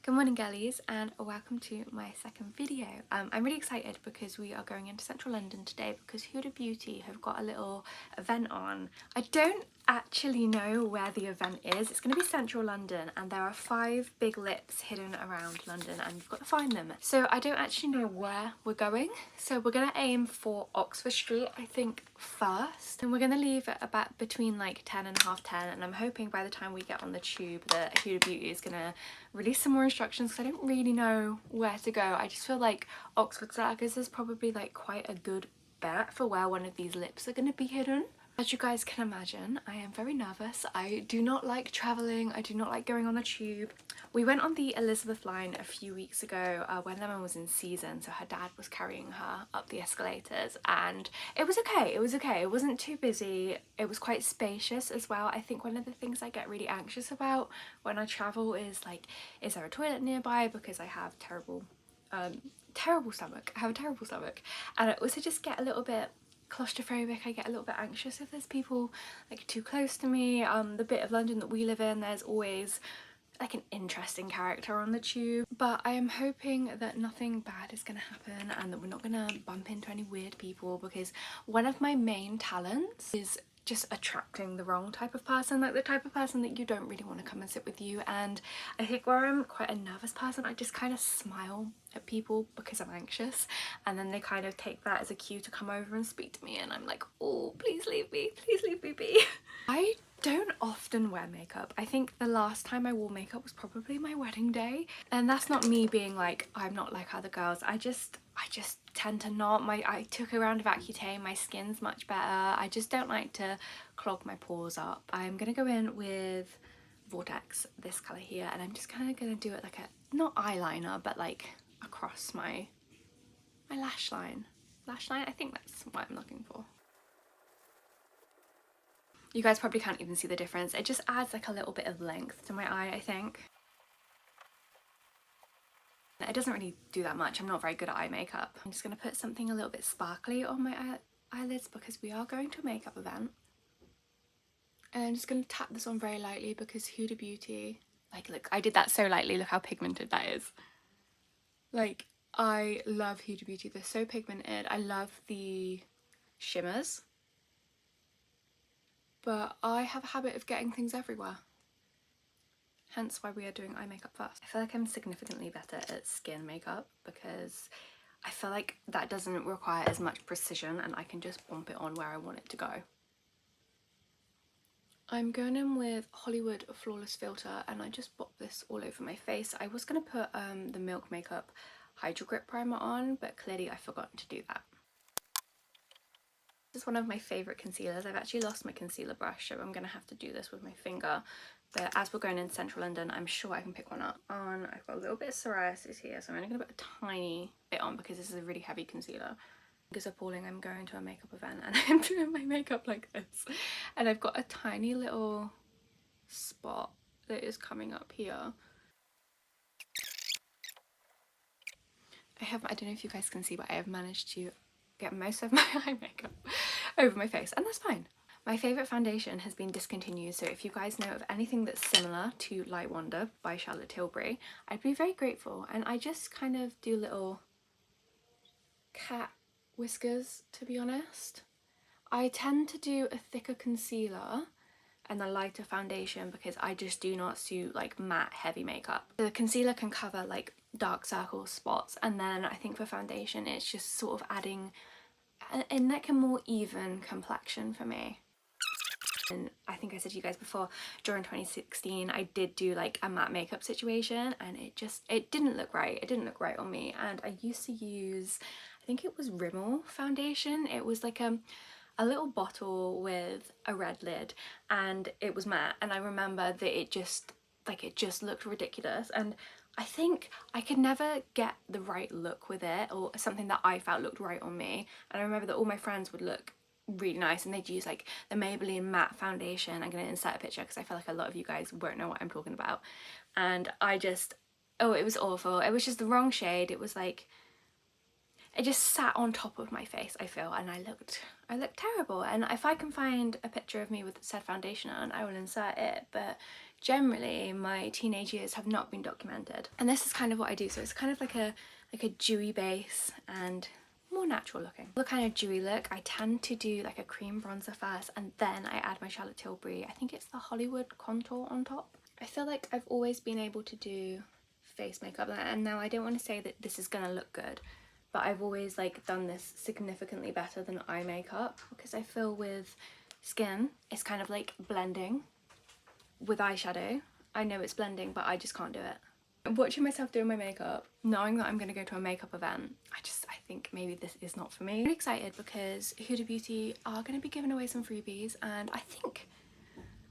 Good morning girlies and welcome to my second video. I'm really excited because we are going into central London today because Huda Beauty have got a little event on. I don't actually know where the event is. It's going to be central London and there are 5 big lips hidden around London and you've got to find them. So I don't actually know where we're going. So we're going to aim for Oxford Street I think first, and we're going to leave at about between like 10 and half 10, and I'm hoping by the time we get on the tube that Huda Beauty is going to release some more instructions because I don't really know where to go. I just feel like Oxford Circus is probably like quite a good bet for where one of these lips are going to be hidden. As you guys can imagine, I am very nervous. I do not like travelling. I do not like going on the tube. We went on the Elizabeth line a few weeks ago when Lemon was in season, so her dad was carrying her up the escalators and it was okay. It was okay. It wasn't too busy. It was quite spacious as well. I think one of the things I get really anxious about when I travel is like, is there a toilet nearby, because I have terrible stomach. I have a terrible stomach, and I also just get a little bit claustrophobic. I get a little bit anxious if there's people like too close to me. The bit of London that we live in, there's always like an interesting character on the tube, but I am hoping that nothing bad is gonna happen and that we're not gonna bump into any weird people, because one of my main talents is just attracting the wrong type of person, like the type of person that you don't really want to come and sit with you. And I think where I'm quite a nervous person, I just kind of smile at people because I'm anxious, and then they kind of take that as a cue to come over and speak to me, and I'm like, oh, please leave me be. I don't often wear makeup. I think the last time I wore makeup was probably my wedding day, and that's not me being like I'm not like other girls. I just tend to not. I took a round of Accutane, my skin's much better. I just don't like to clog my pores up. I'm gonna go in with Vortex, this colour here, and I'm just kind of gonna do it like a, not eyeliner, but like across my lash line. I think that's what I'm looking for. You guys probably can't even see the difference. It just adds like a little bit of length to my eye, I think. It doesn't really do that much. I'm not very good at eye makeup. I'm just going to put something a little bit sparkly on my eyelids because we are going to a makeup event. And I'm just going to tap this on very lightly because Huda Beauty, like look, I did that so lightly, look how pigmented that is. Like, I love Huda Beauty, they're so pigmented. I love the shimmers, but I have a habit of getting things everywhere. Hence why we are doing eye makeup first. I feel like I'm significantly better at skin makeup because I feel like that doesn't require as much precision and I can just bump it on where I want it to go. I'm going in with Hollywood Flawless Filter and I just bop this all over my face. I was going to put the Milk Makeup Hydro Grip Primer on, but clearly I've forgotten to do that. This is one of my favourite concealers. I've actually lost my concealer brush, so I'm going to have to do this with my finger. But as we're going in central London, I'm sure I can pick one up on. I've got a little bit of psoriasis here, so I'm only going to put a tiny bit on because this is a really heavy concealer. It's appalling. I'm going to a makeup event and I'm doing my makeup like this. And I've got a tiny little spot that is coming up here. I don't know if you guys can see, but I have managed to get most of my eye makeup over my face, and that's fine. My favourite foundation has been discontinued, so if you guys know of anything that's similar to Light Wonder by Charlotte Tilbury, I'd be very grateful. And I just kind of do little cat whiskers, to be honest. I tend to do a thicker concealer and a lighter foundation because I just do not suit like matte heavy makeup. The concealer can cover like dark circles, spots, and then I think for foundation it's just sort of adding in like a more even complexion for me. And I think I said to you guys before, during 2016 I did do like a matte makeup situation and it didn't look right. It didn't look right on me, and I used to use, I think it was Rimmel foundation. It was like a little bottle with a red lid and it was matte, and I remember that it just looked ridiculous, and I think I could never get the right look with it, or something that I felt looked right on me. And I remember that all my friends would look really nice and they'd use like the Maybelline matte foundation. I'm going to insert a picture because I feel like a lot of you guys won't know what I'm talking about. And I just, oh, it was awful. It was just the wrong shade. It was like, it just sat on top of my face, I feel, and I looked terrible. And if I can find a picture of me with said foundation on, I will insert it. But generally my teenage years have not been documented, and this is kind of what I do. So it's kind of like a dewy base and more natural looking. The kind of dewy look, I tend to do like a cream bronzer first, and then I add my Charlotte Tilbury, I think it's the Hollywood contour on top. I feel like I've always been able to do face makeup, and now I don't want to say that this is gonna look good, but I've always like done this significantly better than eye makeup, because I feel with skin it's kind of like blending. With eyeshadow I know it's blending, but I just can't do it. Watching myself doing my makeup, knowing that I'm going to go to a makeup event, I think maybe this is not for me. I'm really excited because Huda Beauty are going to be giving away some freebies, and I think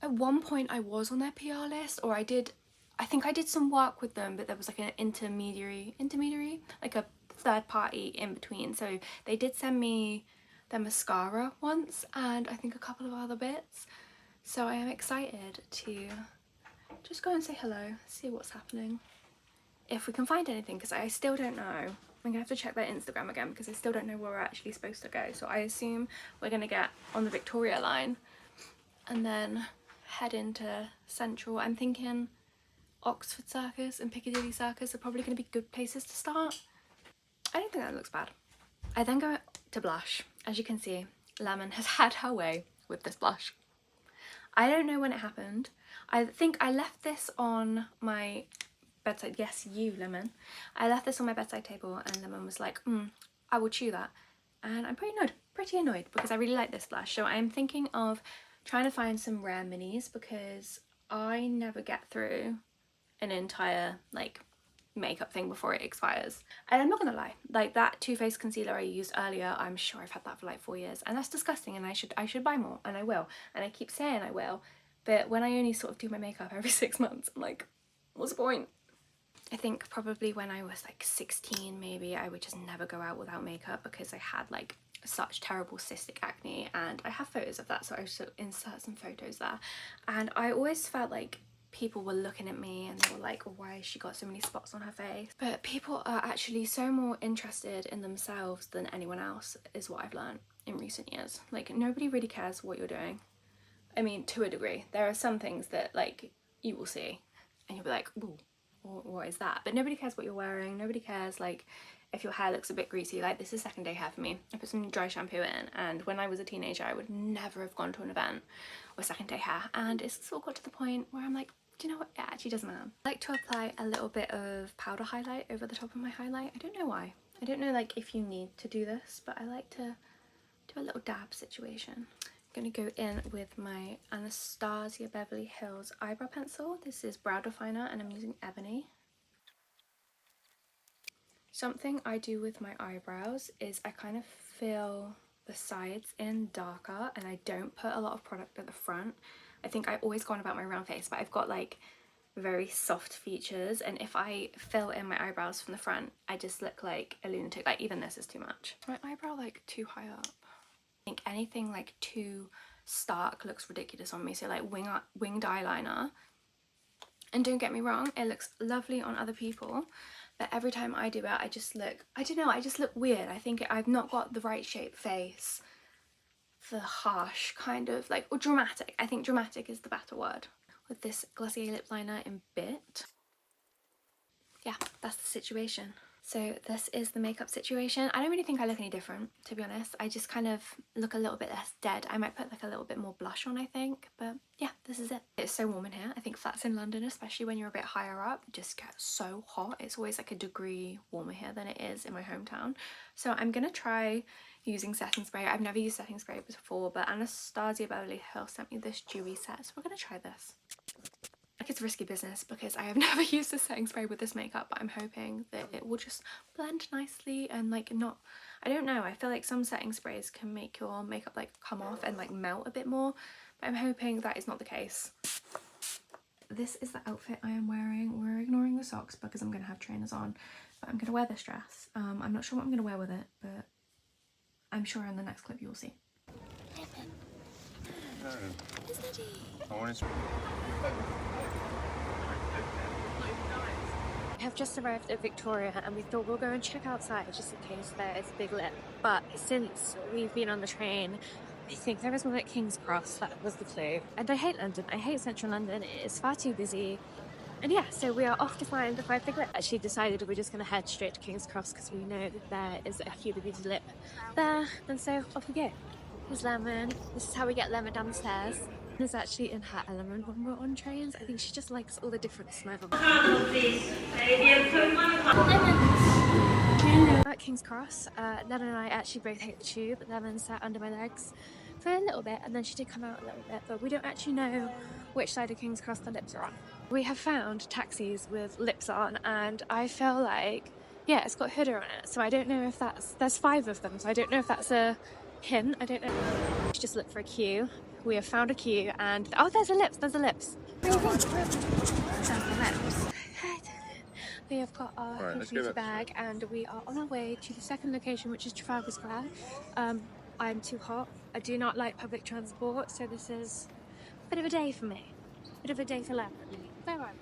at one point I was on their PR list, or I think I did some work with them, but there was like an intermediary, like a third party in between. So they did send me their mascara once, and I think a couple of other bits. So I am excited to just go and say hello, see what's happening, if we can find anything, because I still don't know. I'm gonna have to check their Instagram again because I still don't know where we're actually supposed to go. So I assume we're gonna get on the Victoria line and then head into Central. I'm thinking Oxford Circus and Piccadilly Circus are probably gonna be good places to start. I don't think that looks bad. I then go to blush. As you can see, Lemon has had her way with this blush. I don't know when it happened. I think I left this on my bedside. Yes, you, Lemon. I left this on my bedside table, and Lemon was like, I will chew that. And I'm pretty annoyed because I really like this blush. So I'm thinking of trying to find some rare minis, because I never get through an entire like makeup thing before it expires. And I'm not gonna lie, like that Too Faced concealer I used earlier, I'm sure I've had that for like 4 years, and that's disgusting, and I should buy more, and I will, and I keep saying I will, but when I only sort of do my makeup every 6 months, I'm like, what's the point? I think probably when I was like 16 maybe, I would just never go out without makeup because I had like such terrible cystic acne, and I have photos of that, so I should insert some photos there. And I always felt like people were looking at me and they were like, why has she got so many spots on her face? But people are actually so more interested in themselves than anyone else, is what I've learned in recent years. Like, nobody really cares what you're doing. I mean, to a degree. There are some things that like you will see and you'll be like, ooh, what is that? But nobody cares what you're wearing. Nobody cares like if your hair looks a bit greasy. Like, this is second day hair for me. I put some dry shampoo in, and when I was a teenager I would never have gone to an event with second day hair, and it's sort of got to the point where I'm like, do you know what, it actually doesn't matter. I like to apply a little bit of powder highlight over the top of my highlight. I don't know why. I don't know like if you need to do this, but I like to do a little dab situation. I'm gonna go in with my Anastasia Beverly Hills eyebrow pencil. This is Brow Definer, and I'm using Ebony. Something I do with my eyebrows is I kind of fill the sides in darker, and I don't put a lot of product at the front. I think I always go on about my round face, but I've got like very soft features, and if I fill in my eyebrows from the front, I just look like a lunatic. Like, even this is too much. My eyebrow like too high up. I think anything like too stark looks ridiculous on me, so like winged eyeliner. And don't get me wrong, it looks lovely on other people, but every time I do it I just look, I don't know, I just look weird. I think I've not got the right shape face for harsh kind of like, or dramatic. I think dramatic is the better word. With this Glossier lip liner in Bit. Yeah, that's the situation. So this is the makeup situation. I don't really think I look any different, to be honest. I just kind of look a little bit less dead. I might put like a little bit more blush on, I think, but yeah, this is it. It's so warm in here. I think flats in London, especially when you're a bit higher up, just get so hot. It's always like a degree warmer here than it is in my hometown. So I'm gonna try using setting spray. I've never used setting spray before, but Anastasia Beverly Hills sent me this dewy set, so we're gonna try this. Like, it's risky business because I have never used a setting spray with this makeup, but I'm hoping that it will just blend nicely and like not, I don't know, I feel like some setting sprays can make your makeup like come off and like melt a bit more, but I'm hoping that is not the case. This is the outfit I am wearing. We're ignoring the socks because I'm going to have trainers on, but I'm going to wear this dress. I'm not sure what I'm going to wear with it, but I'm sure in the next clip you'll see. I have just arrived at Victoria, and we thought we'll go and check outside just in case there is a big lit, but since we've been on the train I think there was one at King's Cross, that was the clue. And I hate London, I hate central London, it is far too busy. And yeah, so we are off to find the 5 Fig Lip. Actually decided we're just going to head straight to King's Cross because we know that there is a Huda Beauty lip there. And so off we go. Here's Lemon. This is how we get Lemon down the stairs. Is actually in her element when we're on trains. I think she just likes all the different smells. At King's Cross, Lemon and I actually both hate the tube. Lemon sat under my legs for a little bit and then she did come out a little bit, but we don't actually know which side of King's Cross the lips are on. We have found taxis with lips on and I feel like, yeah, it's got Huda on it, so I don't know if there's 5 of them, so I don't know if that's a hint, I don't know. Let's just look for a queue. We have found a queue and, oh, there's a lips. There's the lips. We have got our beauty bag and we are on our way to the second location, which is Trafalgar Square. I'm too hot. I do not like public transport, so this is a bit of a day for me. A bit of a day for Lemon. Where are we?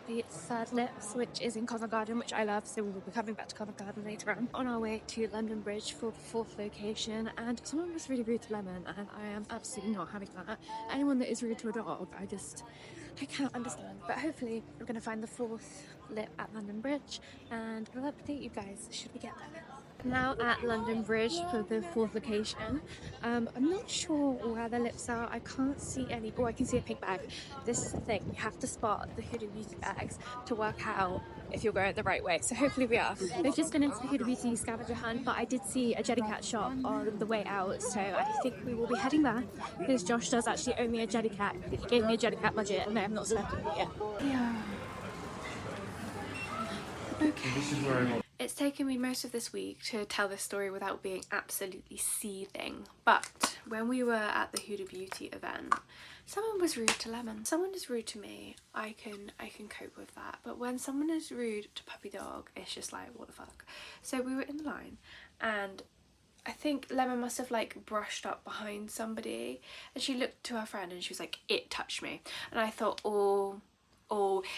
The third lips, which is in Covent Garden, which I love, so we will be coming back to Covent Garden later on our way to London Bridge for the 4th location. And someone was really rude to Lemon and I am absolutely not having that. Anyone that is rude to a dog, I can't understand. But hopefully we're going to find the 4th lip at London Bridge and I'll update you guys should we get there. Now at London Bridge for the 4th location. I'm not sure where the lips are. I can't see any. Oh, I can see a pink bag. This is the thing, you have to spot the Huda Beauty bags to work out if you're going the right way. So hopefully we are. We've just been into the Huda Beauty scavenger hunt, but I did see a Jellycat shop on the way out, so I think we will be heading there because Josh does actually owe me a Jellycat. He gave me a Jellycat budget and I have not spent it yet. Yeah. Okay. It's taken me most of this week to tell this story without being absolutely seething, but when we were at the Huda Beauty event, someone was rude to Lemon. Someone is rude to me, I can cope with that, but when someone is rude to Puppy Dog, it's just like, what the fuck. So we were in the line and I think Lemon must have like brushed up behind somebody and she looked to her friend and she was like, it touched me. And I thought, oh,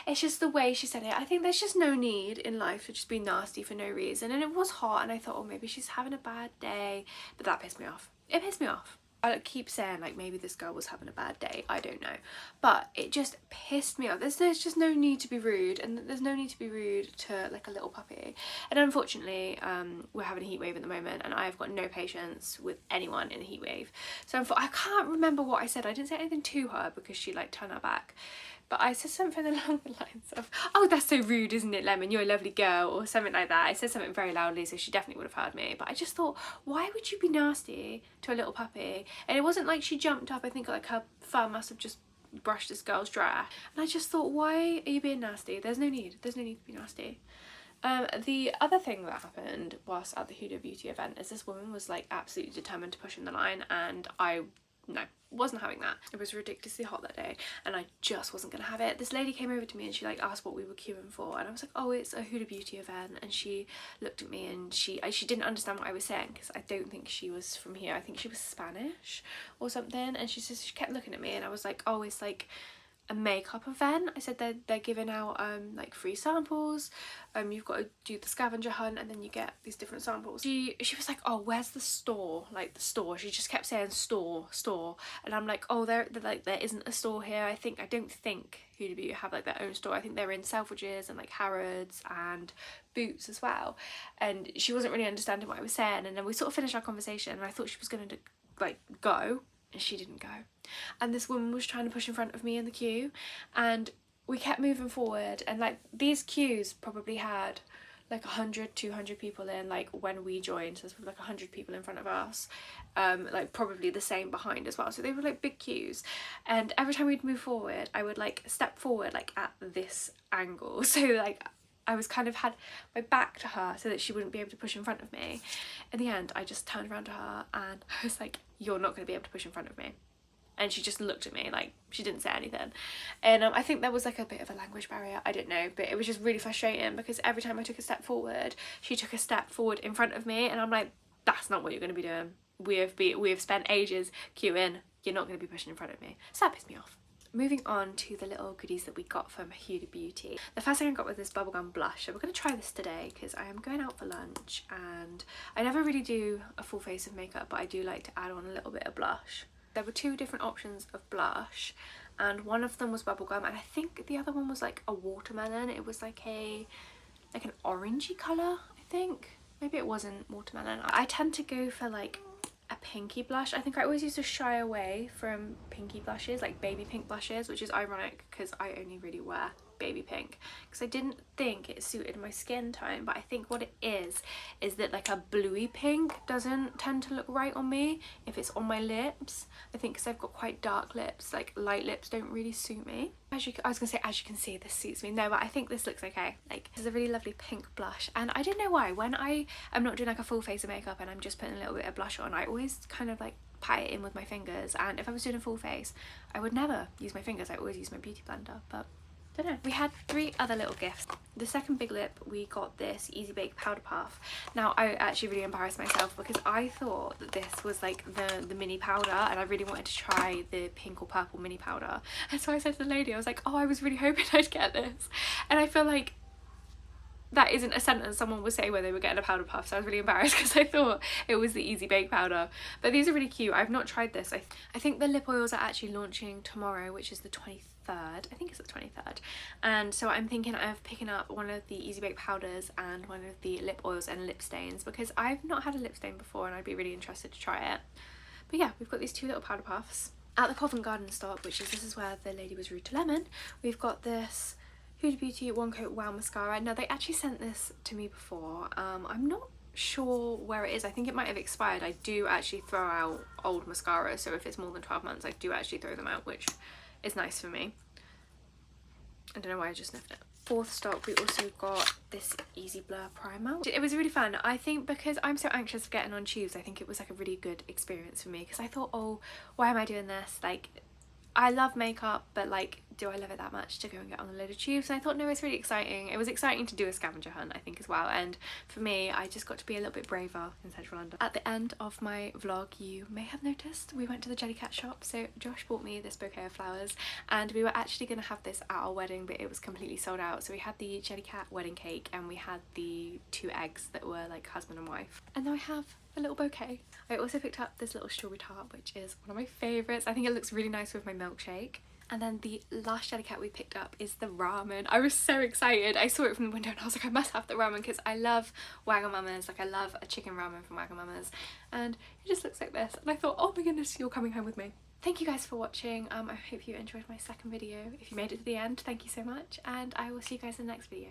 it's just the way she said it. I think there's just no need in life to just be nasty for no reason. And it was hot and I thought, oh, maybe she's having a bad day. But that pissed me off. It pissed me off. I keep saying like maybe this girl was having a bad day. I don't know. But it just pissed me off. There's just no need to be rude, and there's no need to be rude to like a little puppy. And unfortunately, we're having a heat wave at the moment and I've got no patience with anyone in a heat wave. So I can't remember what I said. I didn't say anything to her because she like turned her back. But I said something along the lines of, oh, that's so rude, isn't it, Lemon? You're a lovely girl, or something like that. I said something very loudly, so she definitely would have heard me. But I just thought, why would you be nasty to a little puppy? And it wasn't like she jumped up. I think like her fur must have just brushed this girl's dress. And I just thought, why are you being nasty? There's no need. There's no need to be nasty. The other thing that happened whilst at the Huda Beauty event is this woman was like absolutely determined to push in the line, and no, wasn't having that. It was ridiculously hot that day and I just wasn't gonna have it. This lady came over to me and she like asked what we were queuing for and I was like, oh, it's a Huda Beauty event. And she looked at me and she didn't understand what I was saying because I don't think she was from here. I think she was Spanish or something, and she kept looking at me and I was like, oh, it's like a makeup event. I said they're giving out like free samples. You've got to do the scavenger hunt and then you get these different samples. She was like, oh, where's the store? Like the store. She just kept saying store. And I'm like, oh, there isn't a store here. I don't think Huda Beauty have like their own store. I think they're in Selfridges and like Harrods and Boots as well. And she wasn't really understanding what I was saying. And then we sort of finished our conversation and I thought she was going to like go, and she didn't go. And this woman was trying to push in front of me in the queue and we kept moving forward, and like these queues probably had like 100, 200 people in like when we joined, so there's probably like 100 people in front of us, like probably the same behind as well, so they were like big queues. And every time we'd move forward I would like step forward like at this angle, so like I was kind of had my back to her so that she wouldn't be able to push in front of me. In the end I just turned around to her and I was like, you're not going to be able to push in front of me. And she just looked at me, like she didn't say anything. And I think there was like a bit of a language barrier, I don't know, but it was just really frustrating because every time I took a step forward, she took a step forward in front of me, and I'm like, that's not what you're going to be doing. We have spent ages queuing, you're not going to be pushing in front of me. So that pissed me off. Moving on to the little goodies that we got from Huda Beauty. The first thing I got was this bubblegum blush. So we're going to try this today because I am going out for lunch and I never really do a full face of makeup, but I do like to add on a little bit of blush. There were two different options of blush and one of them was bubblegum and I think the other one was like a watermelon. It was like an orangey colour, I think. Maybe it wasn't watermelon. I tend to go for like a pinky blush. I think I always used to shy away from pinky blushes, like baby pink blushes, which is ironic because I only really wear baby pink because I didn't think it suited my skin tone. But I think what it is that like a bluey pink doesn't tend to look right on me if it's on my lips. I think because I've got quite dark lips, like light lips don't really suit me. I was gonna say, as you can see, this suits me. No, but I think this looks okay. Like, this is a really lovely pink blush and I don't know why, when I am not doing like a full face of makeup and I'm just putting a little bit of blush on, I always kind of like pat it in with my fingers, and if I was doing a full face I would never use my fingers. I always use my beauty blender. But I don't know. We had 3 other little gifts. The second big lip, we got this Easy Bake Powder Puff. Now I actually really embarrassed myself because I thought that this was like the mini powder and I really wanted to try the pink or purple mini powder, and so I said to the lady, I was like, oh, I was really hoping I'd get this, and I feel like that isn't a sentence someone would say when they were getting a powder puff, so I was really embarrassed because I thought it was the Easy Bake powder. But these are really cute. I've not tried this. I think the lip oils are actually launching tomorrow, which is the 23rd. I think it's the 23rd, and so I'm thinking of picking up one of the Easy Bake powders and one of the lip oils and lip stains because I've not had a lip stain before and I'd be really interested to try it. But yeah, we've got these 2 little powder puffs. At the Covent Garden stock, which is, this is where the lady was rude to lemon, we've got this Huda Beauty One Coat Wow Mascara. Now they actually sent this to me before. I'm not sure where it is. I think it might have expired. I do actually throw out old mascara, so if it's more than 12 months I do actually throw them out, which is nice for me. I don't know why I just sniffed it. Fourth stock, we also got this Easy Blur primer. It was really fun. I think because I'm so anxious of getting on tubes, I think it was like a really good experience for me because I thought, oh, why am I doing this? Like, I love makeup, but like, do I love it that much to go and get on a load of tubes? And I thought, no, it's really exciting. It was exciting to do a scavenger hunt, I think, as well. And for me, I just got to be a little bit braver in central London. At the end of my vlog, you may have noticed we went to the Jellycat shop. So Josh bought me this bouquet of flowers and we were actually going to have this at our wedding, but it was completely sold out. So we had the Jellycat wedding cake and we had the 2 eggs that were like husband and wife. And now I have a little bouquet. I also picked up this little strawberry tart, which is one of my favourites. I think it looks really nice with my milkshake. And then the last Jellycat we picked up is the ramen. I was so excited. I saw it from the window and I was like, I must have the ramen because I love Wagamama's. Like, I love a chicken ramen from Wagamama's. And it just looks like this. And I thought, oh my goodness, you're coming home with me. Thank you guys for watching. I hope you enjoyed my second video. If you made it to the end, thank you so much. And I will see you guys in the next video.